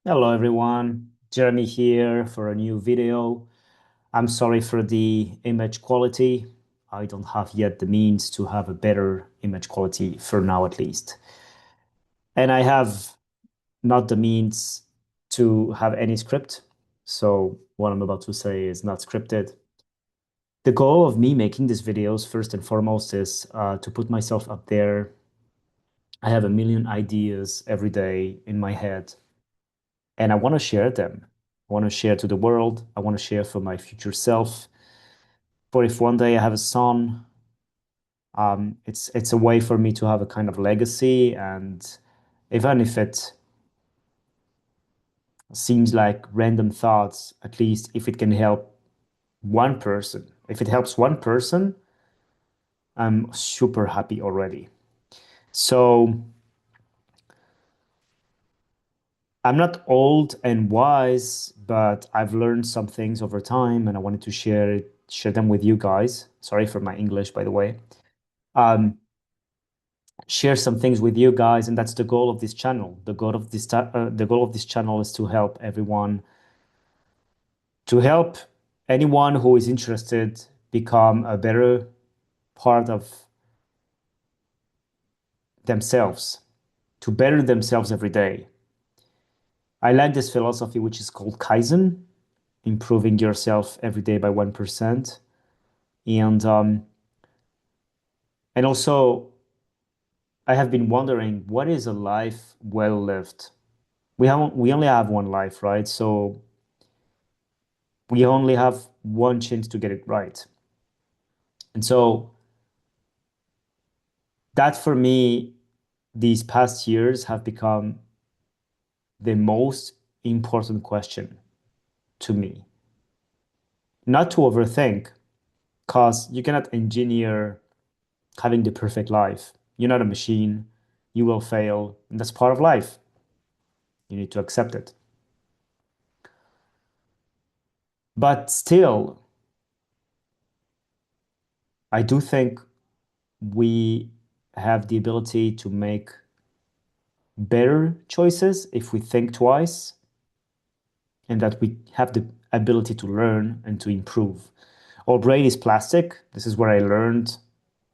Hello everyone, Jeremy here for a new video. I'm sorry for the image quality. I don't have yet the means to have a better image quality for now at least. And I have not the means to have any script. So what I'm about to say is not scripted. The goal of me making these videos first and foremost is to put myself up there. I have a million ideas every day in my head and I want to share them. I want to share to the world. I want to share for my future self. For if one day I have a son, it's a way for me to have a kind of legacy. And even if it seems like random thoughts, at least if it can help one person, if it helps one person, I'm super happy already. So I'm not old and wise, but I've learned some things over time, and I wanted to share them with you guys. Sorry for my English, by the way. Um, share some things with you guys, and that's the goal of this channel. The goal of this channel is to help everyone, to help anyone who is interested become a better part of themselves, to better themselves every day. I like this philosophy, which is called Kaizen, improving yourself every day by 1%. And also, I have been wondering, what is a life well lived? We only have one life, right? So we only have one chance to get it right. And so that for me, these past years have become the most important question to me. Not to overthink, because you cannot engineer having the perfect life. You're not a machine. You will fail, and that's part of life. You need to accept it. But still, I do think we have the ability to make better choices if we think twice, and that we have the ability to learn and to improve. Our brain is plastic. This is what I learned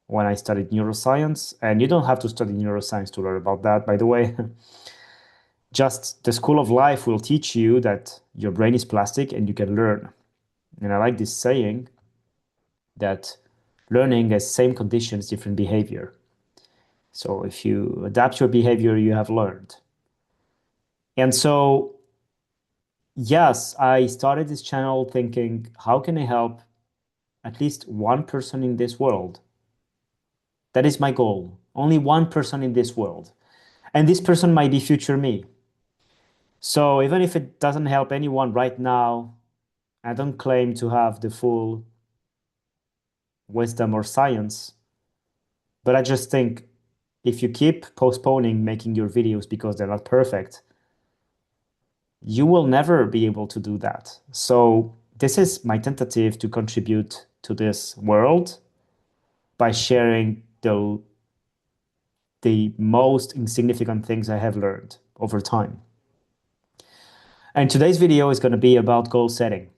when I studied neuroscience. And you don't have to study neuroscience to learn about that, by the way. Just the school of life will teach you that your brain is plastic and you can learn. And I like this saying that learning has same conditions, different behavior. So if you adapt your behavior, you have learned. And so, yes, I started this channel thinking, how can I help at least one person in this world? That is my goal. Only one person in this world. And this person might be future me. So even if it doesn't help anyone right now, I don't claim to have the full wisdom or science, but I just think if you keep postponing making your videos because they're not perfect, you will never be able to do that. So this is my tentative to contribute to this world by sharing the most insignificant things I have learned over time. And today's video is going to be about goal setting.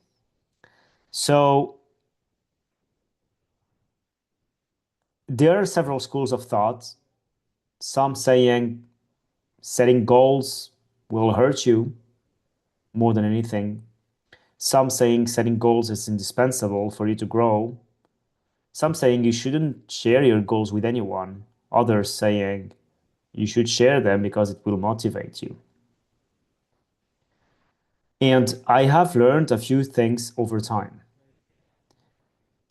So there are several schools of thought, some saying setting goals will hurt you more than anything. Some saying setting goals is indispensable for you to grow. Some saying you shouldn't share your goals with anyone. Others saying you should share them because it will motivate you. And I have learned a few things over time.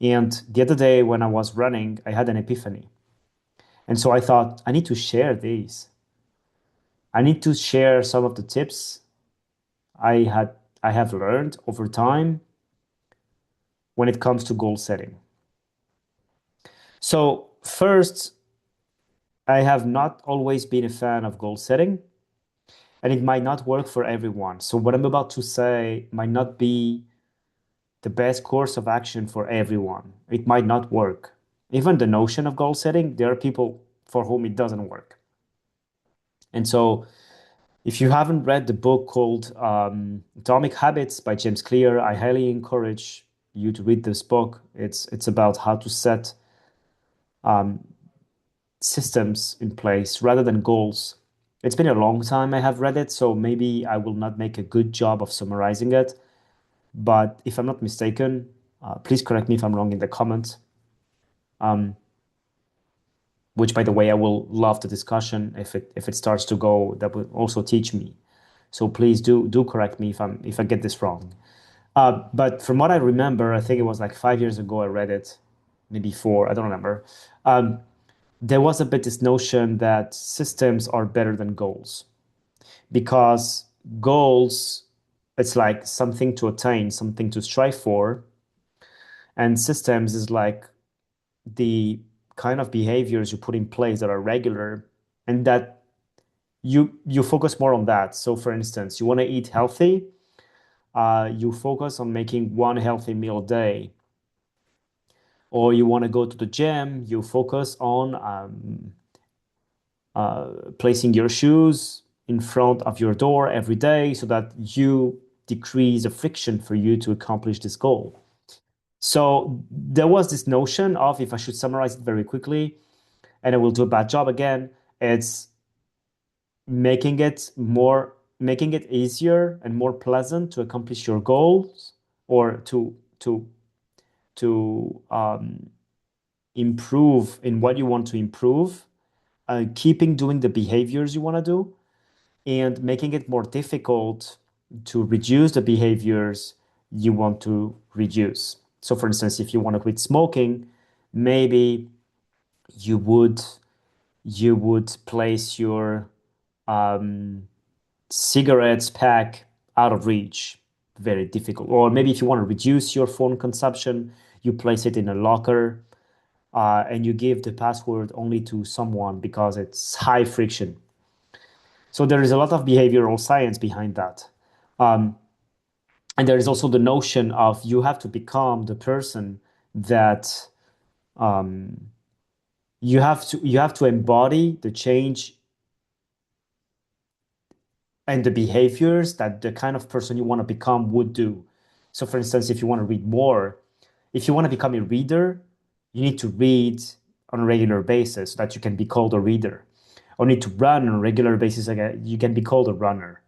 And the other day when I was running, I had an epiphany. And so I thought, I need to share these. I need to share some of the tips I had I have learned over time when it comes to goal setting. So first, I have not always been a fan of goal setting, and it might not work for everyone. So what I'm about to say might not be the best course of action for everyone. It might not work. Even the notion of goal setting, there are people for whom it doesn't work. And so If you haven't read the book called Atomic Habits by James Clear, I highly encourage you to read this book. It's about how to set systems in place rather than goals. It's been a long time I have read it, so maybe I will not make a good job of summarizing it. But if I'm not mistaken, please correct me if I'm wrong in the comments. Which, by the way, I will love the discussion if it starts to go. That will also teach me. So please do correct me if I get this wrong. But from what I remember, I think it was like 5 years ago I read it, maybe four, I don't remember. Um, there was a bit this notion that systems are better than goals because goals, it's like something to attain, something to strive for, and systems is like the kind of behaviors you put in place that are regular and that you focus more on that. So for instance, you want to eat healthy, you focus on making one healthy meal a day. Or you want to go to the gym, you focus on placing your shoes in front of your door every day so that you decrease the friction for you to accomplish this goal. So there was this notion of, if I should summarize it very quickly, and I will do a bad job again, it's making it easier and more pleasant to accomplish your goals or to improve in what you want to improve, keeping doing the behaviors you want to do, and making it more difficult to reduce the behaviors you want to reduce. So, for instance, if you want to quit smoking, maybe you would place your um, cigarettes pack out of reach. Very difficult. Or maybe if you want to reduce your phone consumption, you place it in a locker and you give the password only to someone because it's high friction. So there is a lot of behavioral science behind that. Um, and there is also the notion of you have to become the person that you have to embody the change and the behaviors that the kind of person you want to become would do. So for instance, if you want to read more, if you want to become a reader, you need to read on a regular basis so that you can be called a reader. Or need to run on a regular basis, you can be called a runner.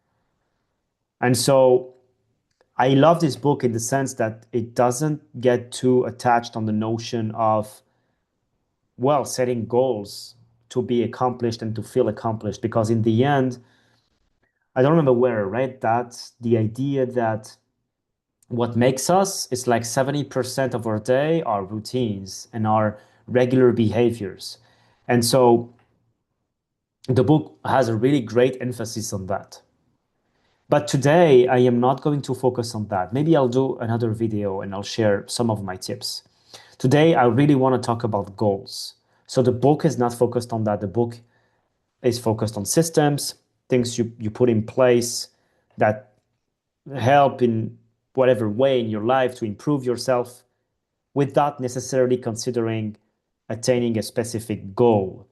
And so I love this book in the sense that it doesn't get too attached on the notion of, well, setting goals to be accomplished and to feel accomplished. Because in the end, I don't remember where I read that, the idea that what makes us is like 70% of our day are routines and our regular behaviors. And so the book has a really great emphasis on that. But today I am not going to focus on that. Maybe I'll do another video and I'll share some of my tips. Today I really want to talk about goals. So the book is not focused on that. The book is focused on systems, things you put in place that help in whatever way in your life to improve yourself without necessarily considering attaining a specific goal.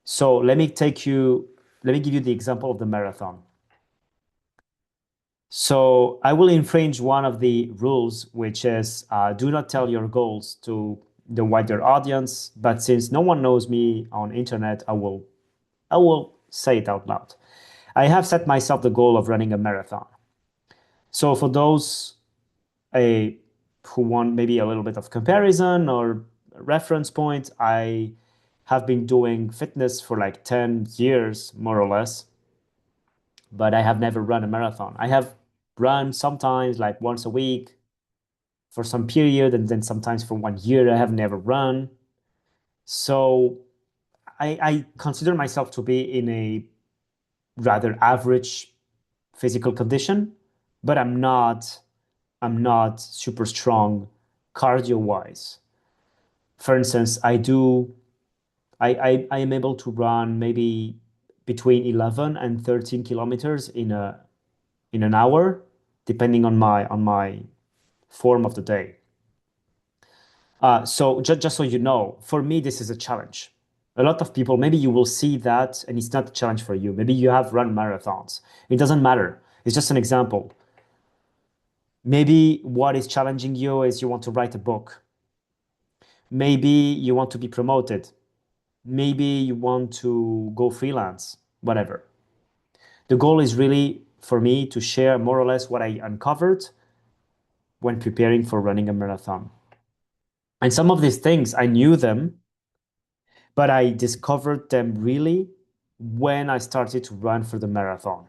So let me give you the example of the marathon. So I will infringe one of the rules, which is do not tell your goals to the wider audience. But since no one knows me on internet, I will say it out loud. I have set myself the goal of running a marathon. So for those a who want maybe a little bit of comparison or reference point, I have been doing fitness for like 10 years, more or less, but I have never run a marathon. I have run sometimes like once a week for some period, and then sometimes for 1 year, I have never run. So I consider myself to be in a rather average physical condition, but I'm not super strong cardio wise. For instance, I am able to run maybe between 11 and 13 kilometers in an hour, depending on my form of the day. So just so you know, for me, this is a challenge. A lot of people, maybe you will see that and it's not a challenge for you. Maybe you have run marathons. It doesn't matter. It's just an example. Maybe what is challenging you is you want to write a book. Maybe you want to be promoted. Maybe you want to go freelance, whatever. The goal is really for me to share more or less what I uncovered when preparing for running a marathon. And some of these things, I knew them, but I discovered them really when I started to run for the marathon.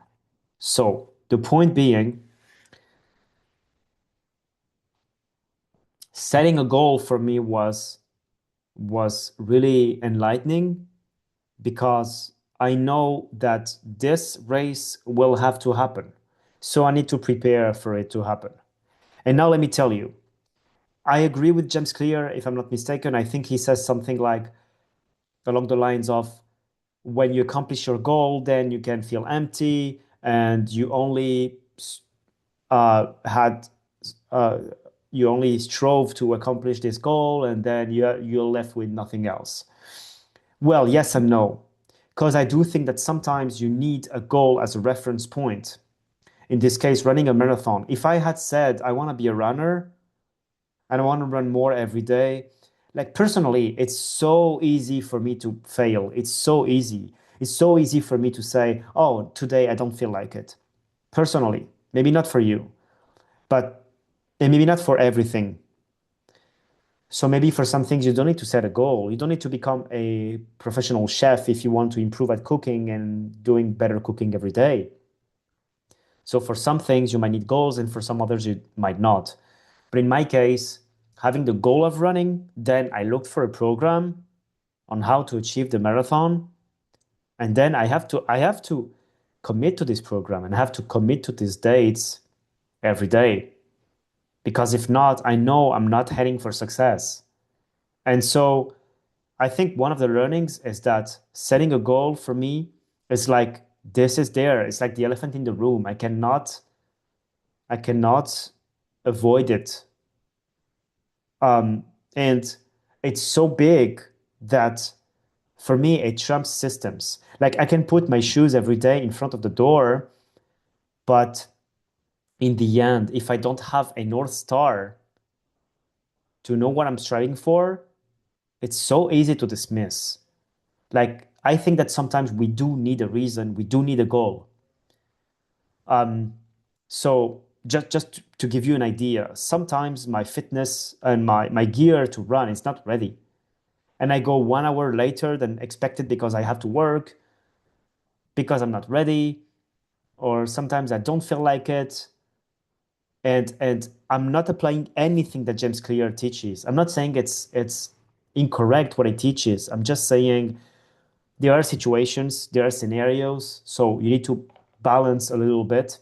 So the point being, setting a goal for me was really enlightening because I know that this race will have to happen. So I need to prepare for it to happen. And now let me tell you, I agree with James Clear, if I'm not mistaken. I think he says something like along the lines of when you accomplish your goal, then you can feel empty and had uh, you only strove to accomplish this goal, and then you're left with nothing else. Well, yes and no, because I do think that sometimes you need a goal as a reference point. In this case, running a marathon. If I had said I want to be a runner and I want to run more every day, like personally, it's so easy for me to fail. It's so easy. It's so easy for me to say, oh, today I don't feel like it. Personally, maybe not for you, but and maybe not for everything. So maybe for some things you don't need to set a goal. You don't need to become a professional chef if you want to improve at cooking and doing better cooking every day. So for some things you might need goals and for some others you might not. But in my case, having the goal of running, then I looked for a program on how to achieve the marathon. And then I have to commit to this program and I have to commit to these dates every day. Because if not, I know I'm not heading for success. And so I think one of the learnings is that setting a goal for me is like this is there. It's like the elephant in the room. I cannot avoid it. And it's so big that for me it trumps systems. Like I can put my shoes every day in front of the door, but in the end, if I don't have a North Star to know what I'm striving for, it's so easy to dismiss. Like I think that sometimes we do need a reason, we do need a goal. Um, so just to give you an idea, sometimes my fitness and my gear to run is not ready. And I go 1 hour later than expected because I have to work, because I'm not ready, or sometimes I don't feel like it. And I'm not applying anything that James Clear teaches. I'm not saying it's incorrect what he teaches. I'm just saying there are situations, there are scenarios, so you need to balance a little bit.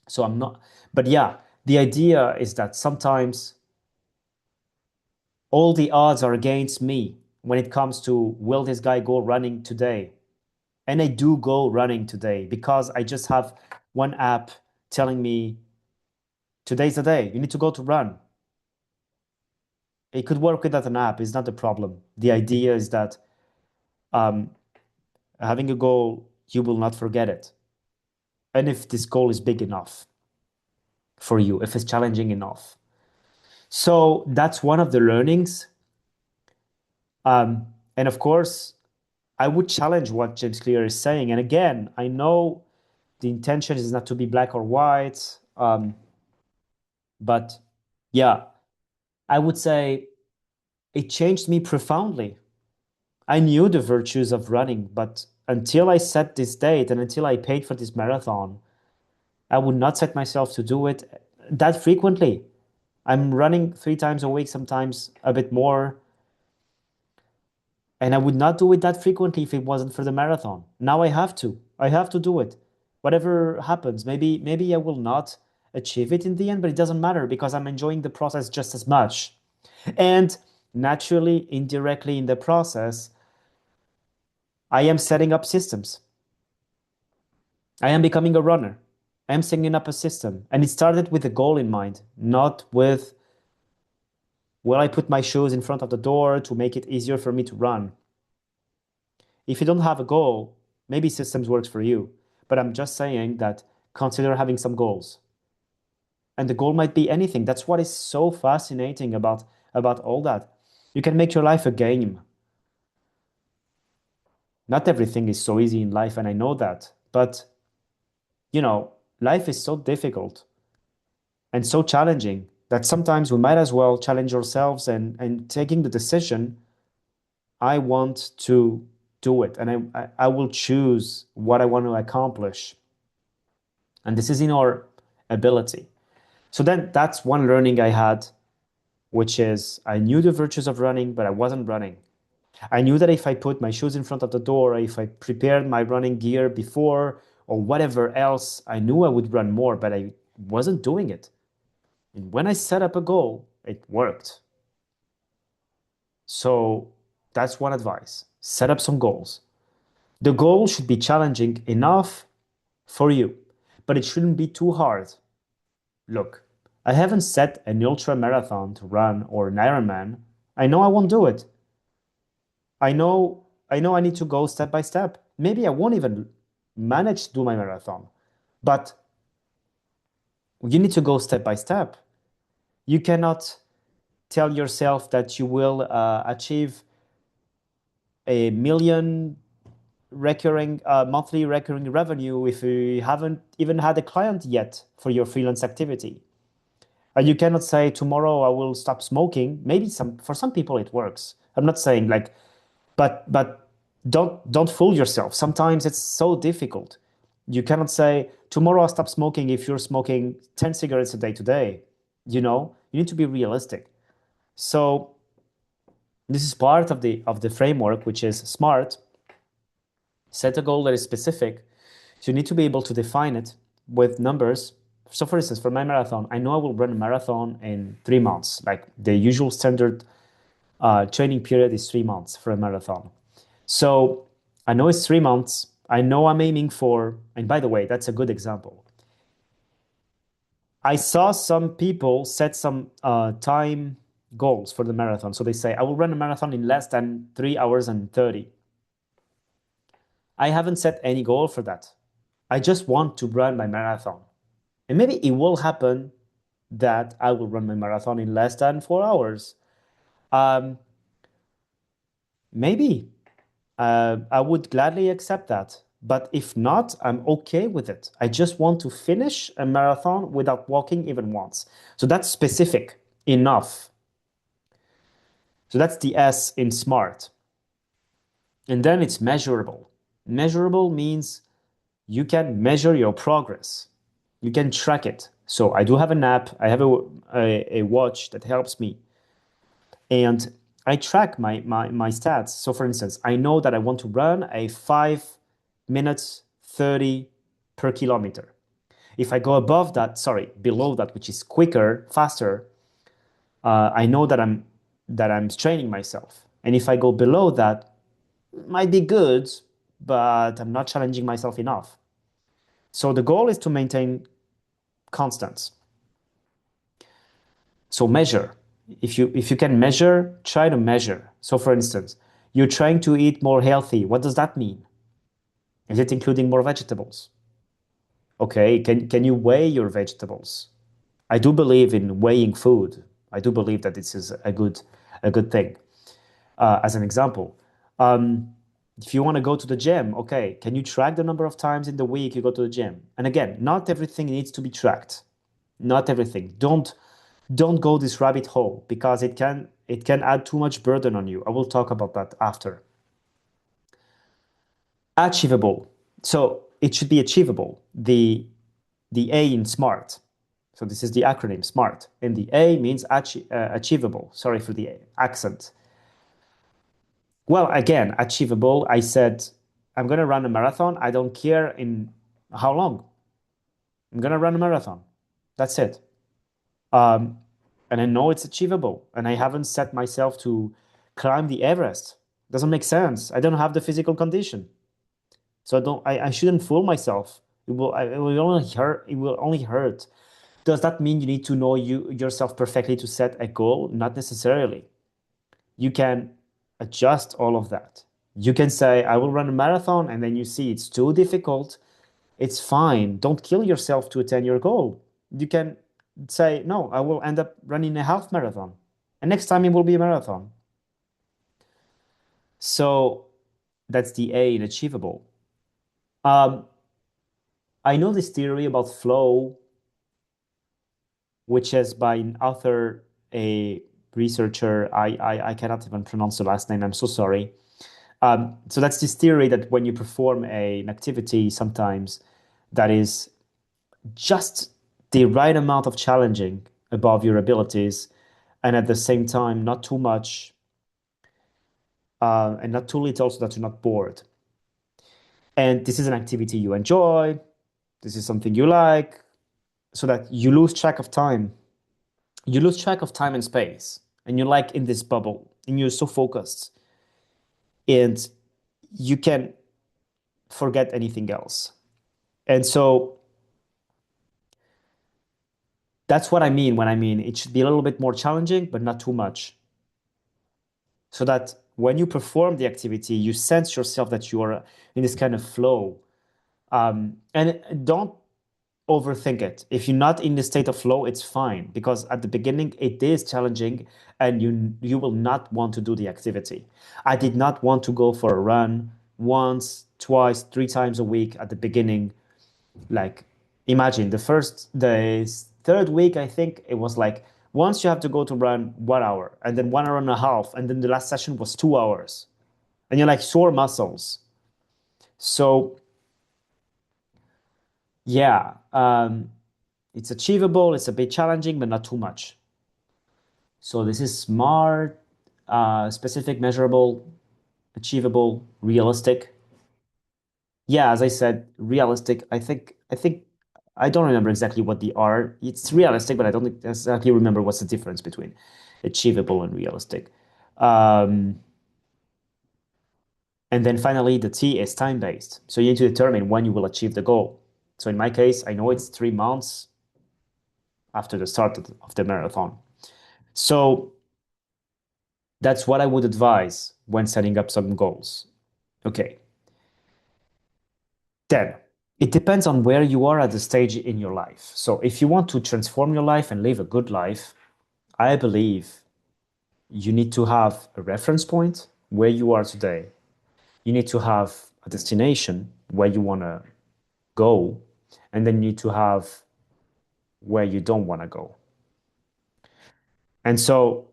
So I'm not, but yeah, the idea is that sometimes all the odds are against me when it comes to will this guy go running today? And I do go running today because I just have one app telling me today's the day, you need to go to run. It could work without an app, it's not a problem. The idea is that um, having a goal, you will not forget it. And if this goal is big enough for you, if it's challenging enough. So that's one of the learnings. And of course, I would challenge what James Clear is saying. And again, I know the intention is not to be black or white, but yeah, I would say it changed me profoundly. I knew the virtues of running, but until I set this date and until I paid for this marathon, I would not set myself to do it that frequently. I'm running 3 times a week, sometimes a bit more. And I would not do it that frequently if it wasn't for the marathon. Now I have to. I have to do it. Whatever happens, maybe I will not achieve it in the end, but it doesn't matter because I'm enjoying the process just as much. And naturally, indirectly in the process, I am setting up systems. I am becoming a runner. I am setting up a system. And it started with a goal in mind, not with, will I put my shoes in front of the door to make it easier for me to run? If you don't have a goal, maybe systems works for you. But I'm just saying that consider having some goals. And the goal might be anything. That's what is so fascinating about all that. You can make your life a game. Not everything is so easy in life, and I know that. But, you know, life is so difficult and so challenging that sometimes we might as well challenge ourselves and taking the decision, I want to do it. And I will choose what I want to accomplish. And this is in our ability. So then that's one learning I had, which is I knew the virtues of running, but I wasn't running. I knew that if I put my shoes in front of the door, if I prepared my running gear before or whatever else, I knew I would run more, but I wasn't doing it. And when I set up a goal, it worked. So that's one advice. Set up some goals. The goal should be challenging enough for you, but it shouldn't be too hard. Look, I haven't set an ultra marathon to run or an Ironman. I know I won't do it. I know I need to go step by step. Maybe I won't even manage to do my marathon, but you need to go step by step. You cannot tell yourself that you will achieve a million recurring monthly recurring revenue if you haven't even had a client yet for your freelance activity. And you cannot say tomorrow I will stop smoking. Maybe for some people it works. I'm not saying like, but don't fool yourself. Sometimes it's so difficult. You cannot say tomorrow I'll stop smoking if you're smoking 10 cigarettes a day today. You need to be realistic. So this is part of the framework, which is SMART. Set a goal that is specific. So you need to be able to define it with numbers. So for instance, for my marathon, I know I will run a marathon in 3 months. Like the usual standard training period is 3 months for a marathon. So I know it's 3 months. I know I'm aiming for, and by the way, that's a good example. I saw some people set some time goals for the marathon. So they say, I will run a marathon in less than 3 hours and 30. I haven't set any goal for that. I just want to run my marathon. And maybe it will happen that I will run my marathon in less than 4 hours. Maybe I would gladly accept that. But if not, I'm okay with it. I just want to finish a marathon without walking even once. So that's specific enough. So that's the S in SMART. And then it's measurable. Measurable means you can measure your progress. You can track it. So I do have an app. I have a watch that helps me. And I track my stats. So for instance, I know that I want to run a 5 minutes 30 per kilometer. If I go above that, sorry, below that, which is quicker, faster, I know that I'm straining myself. And if I go below that, it might be good, but I'm not challenging myself enough. So the goal is to maintain constants. So measure. If you can measure, try to measure. So for instance, you're trying to eat more healthy. What does that mean? Is it including more vegetables? Okay, can you weigh your vegetables? I do believe in weighing food. I do believe that this is a good thing. As an example, if you want to go to the gym, okay, can you track the number of times in the week you go to the gym? And again, not everything needs to be tracked. Not everything. Don't go this rabbit hole because it can add too much burden on you. I will talk about that after. Achievable. So it should be achievable. The A in SMART. So this is the acronym SMART. And the A means achievable. Sorry for the accent. Well, again, achievable. I said, I'm going to run a marathon. I don't care in how long. I'm going to run a marathon. That's it. And I know it's achievable. And I haven't set myself to climb the Everest. Doesn't make sense. I don't have the physical condition. So I shouldn't fool myself. It will only hurt. It will only hurt. Does that mean you need to know yourself perfectly to set a goal? Not necessarily. You can adjust all of that. You can say, I will run a marathon, and then you see it's too difficult. It's fine. Don't kill yourself to attain your goal. You can say, no, I will end up running a half marathon. And next time it will be a marathon. So that's the A in achievable. Um, I know this theory about flow, which is by an author, a researcher. I cannot even pronounce the last name. I'm so sorry. So that's this theory that when you perform an activity, sometimes that is just the right amount of challenging above your abilities, and at the same time, not too much, and not too little so that you're not bored. And this is an activity you enjoy. This is something you like, so that you lose track of time. You lose track of time and space, and you're like in this bubble, and you're so focused, and you can forget anything else. And so that's what I mean when I mean it should be a little bit more challenging, but not too much. So that when you perform the activity, you sense yourself that you are in this kind of flow. And don't overthink it. If you're not in the state of flow, it's fine because at the beginning it is challenging and you will not want to do the activity. I did not want to go for a run once, twice, three times a week at the beginning. Like imagine the third week, I think it was like once you have to go to run 1 hour and then 1 hour and a half, and then the last session was 2 hours. And you're like sore muscles. So yeah, it's achievable, it's a bit challenging, but not too much. So this is smart, specific, measurable, achievable, realistic. Yeah, as I said, realistic. I think I don't remember exactly what the R. It's realistic, but I don't exactly remember what's the difference between achievable and realistic. Um, and then finally, the T is time-based. So you need to determine when you will achieve the goal. So in my case, I know it's 3 months after the start of the marathon. So that's what I would advise when setting up some goals. Okay. Then it depends on where you are at the stage in your life. So if you want to transform your life and live a good life, I believe you need to have a reference point where you are today. You need to have a destination where you want to go, and then you need to have where you don't want to go. And so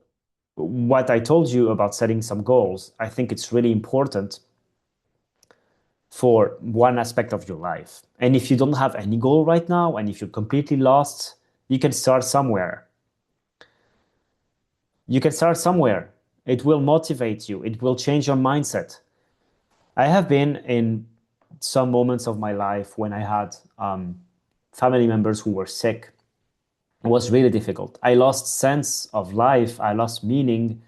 what I told you about setting some goals, I think it's really important for one aspect of your life. And if you don't have any goal right now, and if you're completely lost, you can start somewhere. You can start somewhere. It will motivate you. It will change your mindset. I have been in some moments of my life when I had family members who were sick. It was really difficult. I lost sense of life. I lost meaning.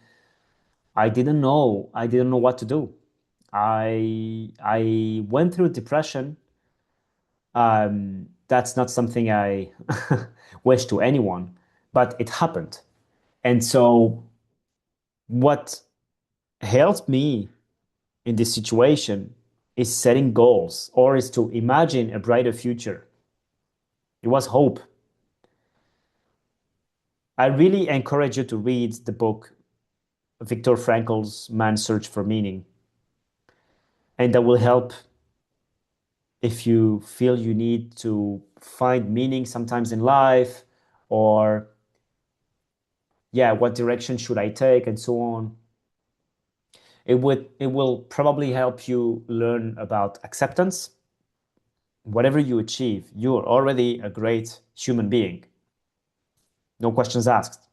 I didn't know. I didn't know what to do. I went through depression. That's not something I wish to anyone, but it happened. And so what helped me in this situation is setting goals or is to imagine a brighter future. It was hope. I really encourage you to read the book Viktor Frankl's Man's Search for Meaning, and that will help if you feel you need to find meaning sometimes in life, or yeah, what direction should I take and so on. It will probably help you learn about acceptance. Whatever you achieve, you're already a great human being. No questions asked.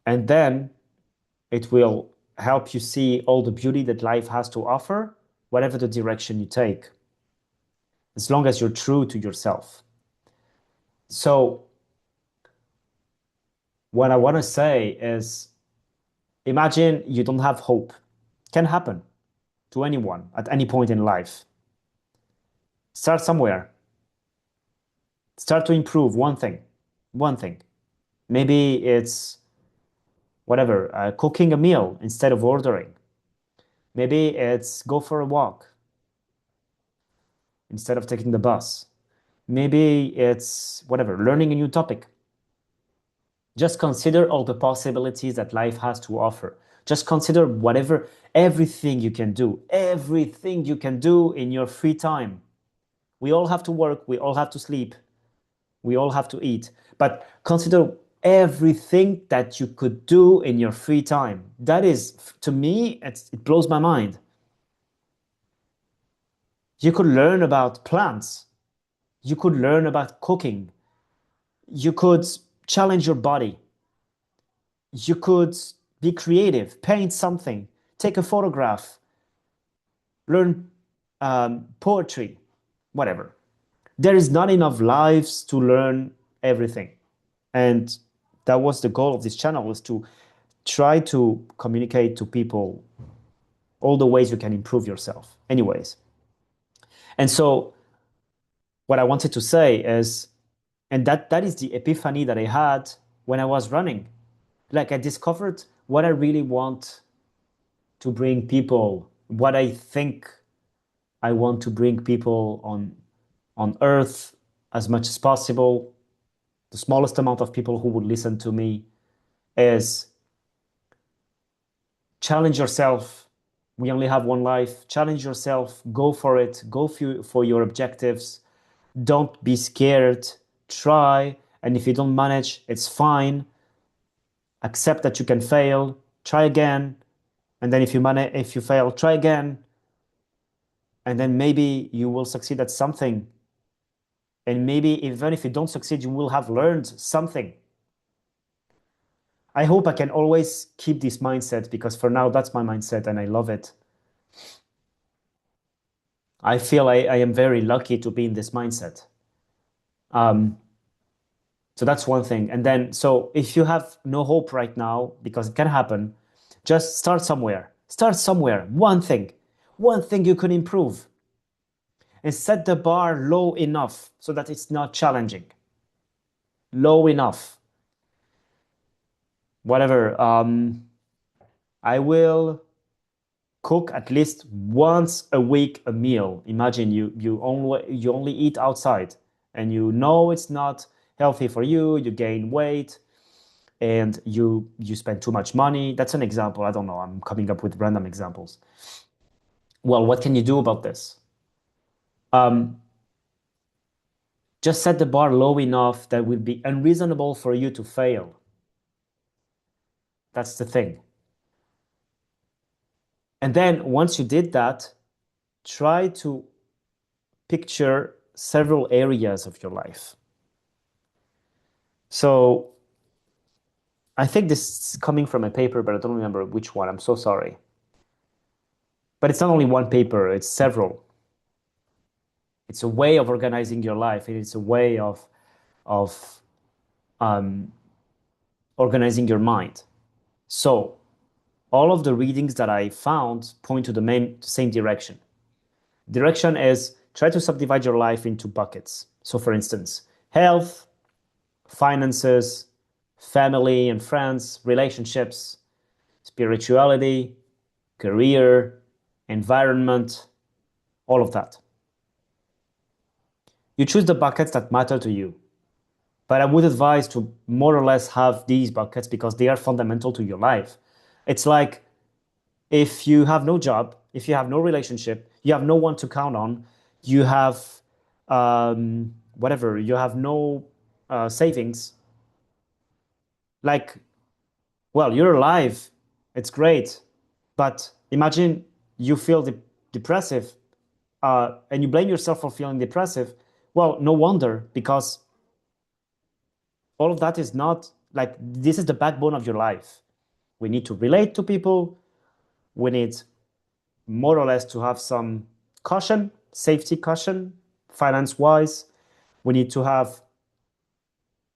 And then it will help you see all the beauty that life has to offer, whatever the direction you take, as long as you're true to yourself. So what I want to say is imagine you don't have hope. Can happen to anyone at any point in life. Start somewhere. Start to improve one thing. One thing. Maybe it's whatever, cooking a meal instead of ordering. Maybe it's go for a walk instead of taking the bus. Maybe it's whatever, learning a new topic. Just consider all the possibilities that life has to offer. Just consider everything you can do in your free time. We all have to work, we all have to sleep, we all have to eat, but consider everything that you could do in your free time. That is, to me, it blows my mind. You could learn about plants. You could learn about cooking. You could challenge your body. You could be creative, paint something, take a photograph, learn poetry, whatever. There is not enough lives to learn everything. And that was the goal of this channel, was to try to communicate to people all the ways you can improve yourself. Anyways. And so what I wanted to say is, and that is the epiphany that I had when I was running. Like, I discovered what I really want to bring people, what I think I want to bring people on earth as much as possible. The smallest amount of people who would listen to me is challenge yourself. We only have one life. Challenge yourself. Go for it. Go for your objectives. Don't be scared. Try. And if you don't manage, it's fine. Accept that you can fail. Try again. And then if you fail, try again. And then maybe you will succeed at something. And maybe even if you don't succeed, you will have learned something. I hope I can always keep this mindset, because for now, that's my mindset and I love it. I feel I am very lucky to be in this mindset. So that's one thing. And then, so if you have no hope right now, because it can happen, just start somewhere. Start somewhere. One thing you can improve. And set the bar low enough so that it's not challenging. Low enough. Whatever. I will cook at least once a week a meal. Imagine you only eat outside, and you know it's not healthy for you. You gain weight, and you spend too much money. That's an example. I don't know. I'm coming up with random examples. Well, what can you do about this? Just set the bar low enough that will be unreasonable for you to fail. That's the thing. And then once you did that, try to picture several areas of your life. So I think this is coming from a paper, but I don't remember which one. I'm so sorry. But it's not only one paper, it's several. It's a way of organizing your life. It's a way of organizing your mind. So all of the readings that I found point to the same direction. Direction is try to subdivide your life into buckets. So for instance, health, finances, family and friends, relationships, spirituality, career, environment, all of that. You choose the buckets that matter to you. But I would advise to more or less have these buckets because they are fundamental to your life. It's like if you have no job, if you have no relationship, you have no one to count on, you have whatever, you have no savings. Like, well, you're alive. It's great. But imagine you feel depressive and you blame yourself for feeling depressive. Well, no wonder, because all of that is not like, this is the backbone of your life. We need to relate to people. We need more or less to have some caution, safety caution, finance-wise. We need to have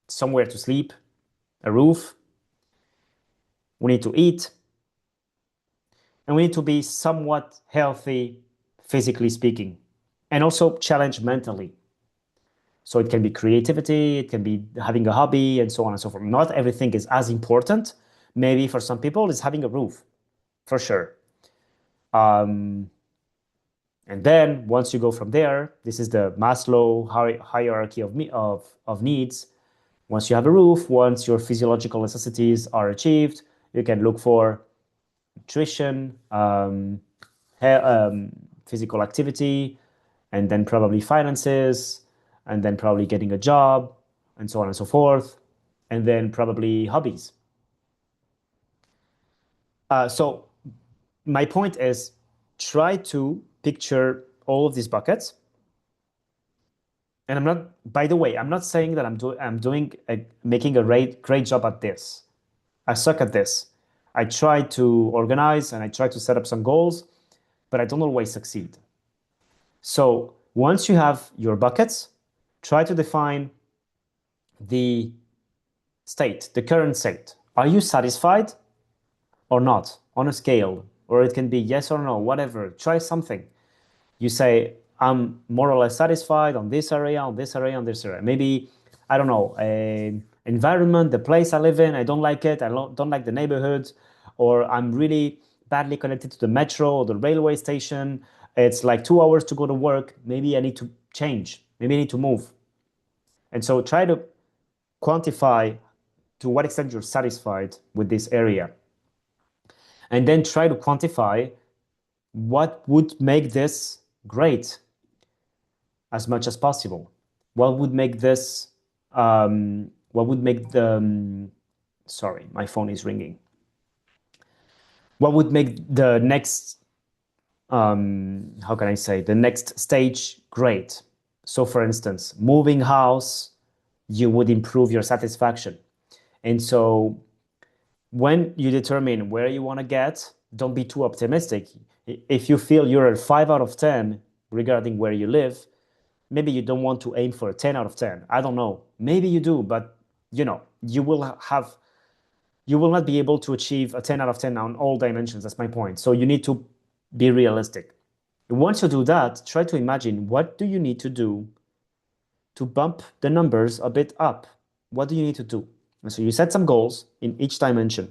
somewhere to sleep, a roof. We need to eat. And we need to be somewhat healthy, physically speaking, and also challenged mentally. So it can be creativity, it can be having a hobby, and so on and so forth. Not everything is as important. Maybe for some people, it's having a roof, for sure. Um, and then once you go from there, this is the Maslow hierarchy of needs. Once you have a roof, once your physiological necessities are achieved, you can look for nutrition, physical activity, and then probably finances, and then probably getting a job, and so on and so forth, and then probably hobbies. So my point is try to picture all of these buckets. And I'm not, by the way, I'm not saying that I'm doing making a great job at this. I suck at this. I try to organize and I try to set up some goals, but I don't always succeed. So once you have your buckets, try to define the state, the current state. Are you satisfied or not on a scale? Or it can be yes or no, whatever. Try something. You say, I'm more or less satisfied on this area, on this area, on this area. Maybe, I don't know, environment, the place I live in, I don't like it. I don't like the neighborhood, or I'm really badly connected to the metro or the railway station. It's like 2 hours to go to work. Maybe I need to change. Maybe I need to move. And so try to quantify to what extent you're satisfied with this area. And then try to quantify what would make this great as much as possible. What would make this, what would make the, sorry, my phone is ringing. What would make the next, how can I say, the next stage great? So for instance, moving house, you would improve your satisfaction. And so when you determine where you want to get, don't be too optimistic. If you feel you're a 5 out of 10 regarding where you live, maybe you don't want to aim for a 10 out of 10. I don't know. Maybe you do, but you will not be able to achieve a 10 out of 10 on all dimensions. That's my point. So you need to be realistic. Once you do that, try to imagine what do you need to do to bump the numbers a bit up? What do you need to do? And so you set some goals in each dimension.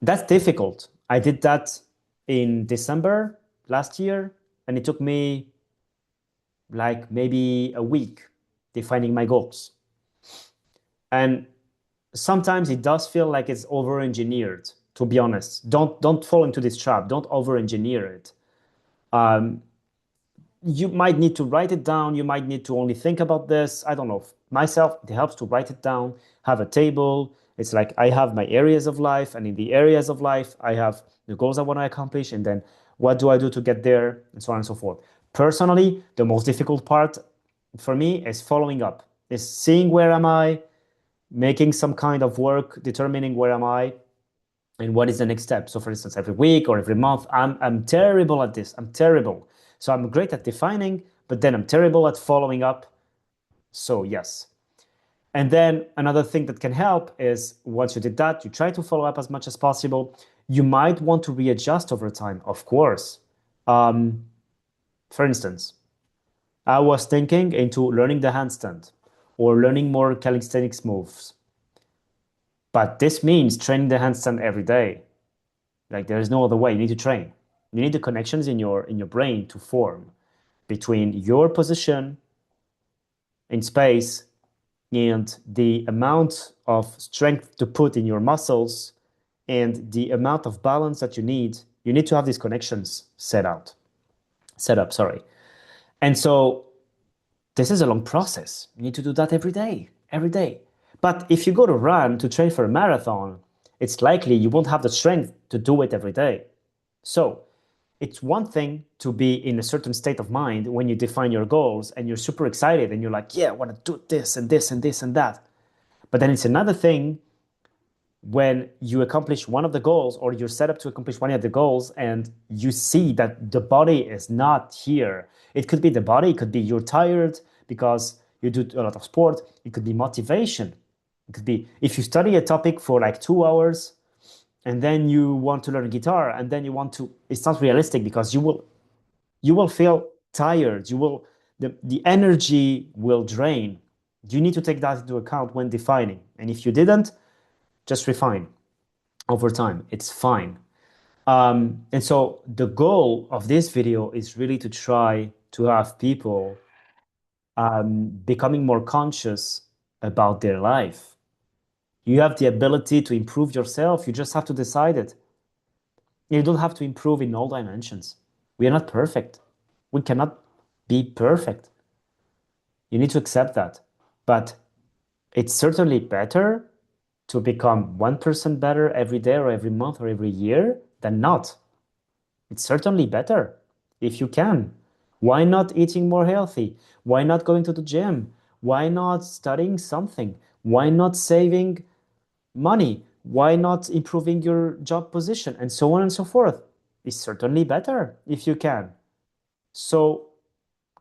That's difficult. I did that in December last year, and it took me like maybe a week defining my goals. And sometimes it does feel like it's over-engineered, to be honest. Don't fall into this trap. Don't over-engineer it. You might need to write it down. You might need to only think about this. I don't know. Myself, it helps to write it down, have a table. It's like I have my areas of life, and in the areas of life, I have the goals I want to accomplish, and then what do I do to get there, and so on and so forth. Personally, the most difficult part for me is following up, is seeing where am I, making some kind of work, determining where am I, and what is the next step. So for instance, every week or every month, I'm terrible at this. I'm terrible. So I'm great at defining, but then I'm terrible at following up. So yes. And then another thing that can help is once you did that, you try to follow up as much as possible. You might want to readjust over time, of course. For instance, I was thinking into learning the handstand or learning more calisthenics moves. But this means training the handstand every day. Like there is no other way. You need to train. You need the connections in your brain to form between your position in space and the amount of strength to put in your muscles and the amount of balance that you need. You need to have these connections set up, sorry. And so this is a long process. You need to do that every day, every day. But if you go to run to train for a marathon, it's likely you won't have the strength to do it every day. So it's one thing to be in a certain state of mind when you define your goals and you're super excited and you're like, yeah, I want to do this and this and this and that. But then it's another thing when you accomplish one of the goals or you're set up to accomplish one of the goals and you see that the body is not here. It could be the body, it could be you're tired because you do a lot of sport. It could be motivation. It could be if you study a topic for like 2 hours and then you want to learn guitar and then you want to, it's not realistic because you will feel tired. The energy will drain. You need to take that into account when defining. And if you didn't, just refine over time. It's fine. And so the goal of this video is really to try to have people becoming more conscious about their life. You have the ability to improve yourself. You just have to decide it. You don't have to improve in all dimensions. We are not perfect. We cannot be perfect. You need to accept that. But it's certainly better to become 1% better every day or every month or every year than not. It's certainly better if you can. Why not eating more healthy? Why not going to the gym? Why not studying something? Why not saving money? Why not improving your job position? And so on and so forth. It's certainly better if you can. So,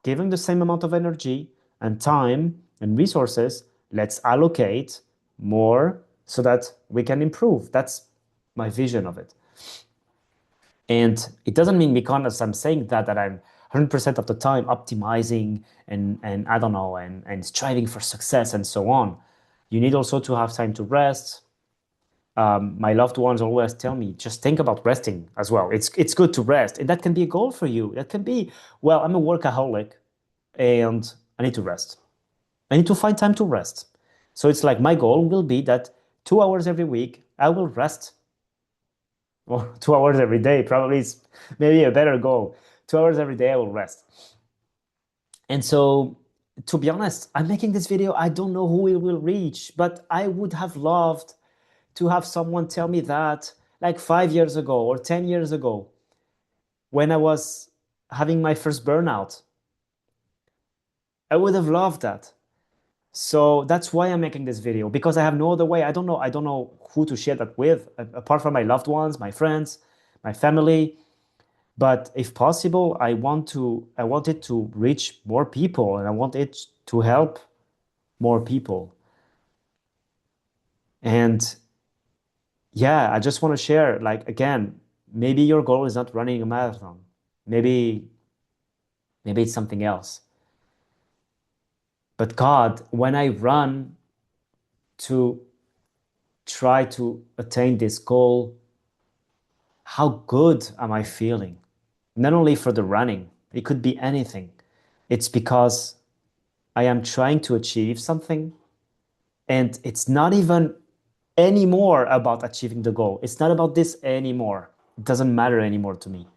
given the same amount of energy and time and resources, let's allocate more so that we can improve. That's my vision of it. And it doesn't mean because I'm saying that I'm 100% of the time optimizing and I don't know, and striving for success and so on. You need also to have time to rest. My loved ones always tell me, just think about resting as well. It's good to rest. And that can be a goal for you. That can be, well, I'm a workaholic and I need to rest. I need to find time to rest. So it's like my goal will be that 2 hours every week, I will rest. Or 2 hours every day, probably is maybe a better goal. 2 hours every day, I will rest. And so, to be honest, I'm making this video. I don't know who it will reach, but I would have loved to have someone tell me that like 5 years ago or 10 years ago when I was having my first burnout. I would have loved that. So that's why I'm making this video because I have no other way. I don't know who to share that with apart from my loved ones, my friends, my family. But if possible, I want it to reach more people and I want it to help more people. And yeah, I just want to share, like again, maybe your goal is not running a marathon. Maybe it's something else. But God, when I run to try to attain this goal, how good am I feeling? Not only for the running, it could be anything. It's because I am trying to achieve something, and it's not even anymore about achieving the goal. It's not about this anymore. It doesn't matter anymore to me.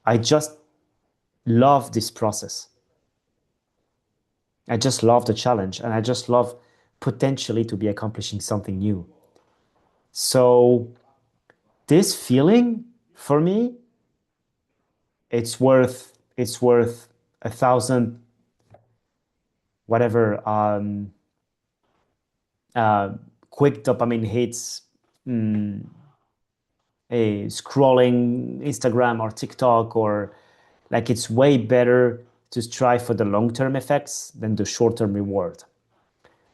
I just love this process. I just love the challenge, and I just love potentially to be accomplishing something new. So this feeling for me, it's worth 1,000 whatever uh, quick dopamine hits, scrolling Instagram or TikTok, or like it's way better to strive for the long-term effects than the short-term reward.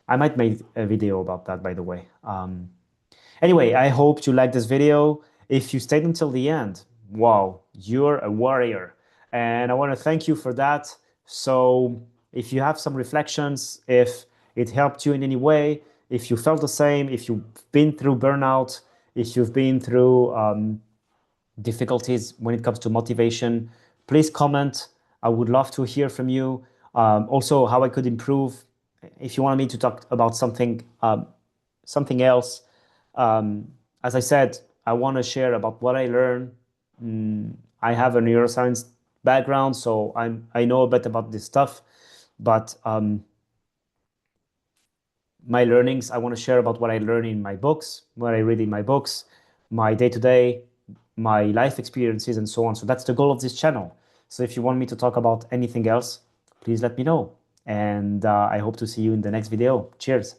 I might make a video about that, by the way. Anyway, I hope you liked this video. If you stayed until the end, wow, you're a warrior. And I want to thank you for that. So if you have some reflections, if it helped you in any way, if you felt the same, if you've been through burnout, if you've been through difficulties when it comes to motivation, please comment. I would love to hear from you. Also, how I could improve. If you want me to talk about something else, as I said, I want to share about what I learned. I have a neuroscience background, so I know a bit about this stuff, but my learnings, I want to share about what I learn in my books, what I read in my books, my day-to-day, my life experiences, and so on. So that's the goal of this channel. So if you want me to talk about anything else, please let me know. And I hope to see you in the next video. Cheers.